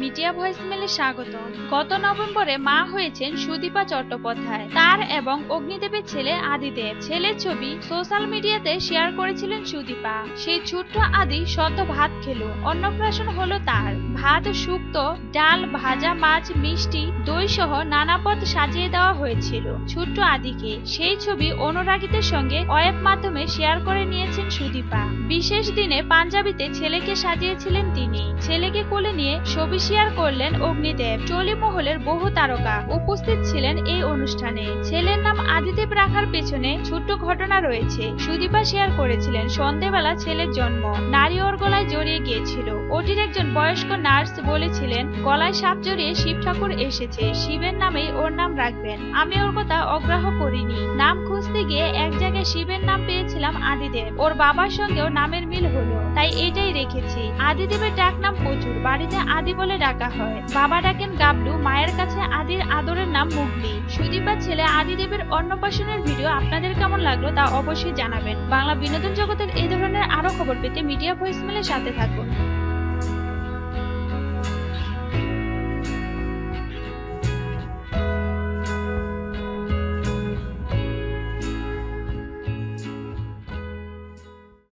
Media ভয়েসমেলে স্বাগত। গত নভেম্বরে মা হয়েছেন সুদীপা চট্টোপাধ্যায়। তার এবং অগ্নিদেবের ছেলে আদিদেব। ছেলের ছবি সোশ্যাল মিডিয়াতে শেয়ার করেছিলেন সুদীপা। সেই ছোট্ট আদি সদ্য ভাত খেলো। অন্নপ্রাশন হলো তার। ভাত, শুক্তো, ডাল, ভাজা মাছ, মিষ্টি, দই সহ নানা পদ সাজিয়ে দেওয়া হয়েছিল ছোট্ট আদিকে। সেই ছবি অনুরাগীদের সঙ্গে ওয়েব মাধ্যমে শেয়ার করে নিয়েছেন সুদীপা। বিশেষ দিনে পাঞ্জাবিতে ছেলেকে সাজিয়েছিলেন তিনি। ছেলেকে কোলে নিয়ে ছবি শেয়ার করলেন অগ্নিদেব। টলি মহলের বহু তারকা উপস্থিত ছিলেন এই অনুষ্ঠানে। ছেলের নাম আদিদেব রাখার পেছনে ছোট্ট ঘটনা রয়েছে। সুদীপা শেয়ার করেছিলেন সন্ধেবেলা ছেলের জন্ম। নারী ওর গলায় জড়িয়ে গিয়েছিল। ওটির একজন বয়স্ক নার্স বলেছিলেন গলায় সাপ জড়িয়ে শিব ঠাকুর এসেছে, শিবের নামেই ওর নাম রাখবেন। আমি ওর কথা অগ্রাহ্য করিনি। নাম খুঁজতে গিয়ে এক জায়গায় শিবের নাম পেয়েছিলাম আদিদেব। ওর বাবার সঙ্গেও নামের মিল হলো, তাই এটাই রেখেছি। আদিদেবের ডাক নাম প্রচুর। বাড়িতে আদি বলে ডাকা হয়। বাবা ডাকেন গাবলু, মায়ের কাছে আদির আদরের নাম মুগলি। সুদীপার ছেলে আদিদেবের অন্নপ্রাশনের ভিডিও আপনাদের কেমন লাগলো তা অবশ্যই জানাবেন। বাংলা বিনোদন জগতের এই ধরনের আরো খবর পেতে মিডিয়া ভয়েসমেলের সাথে থাকুন।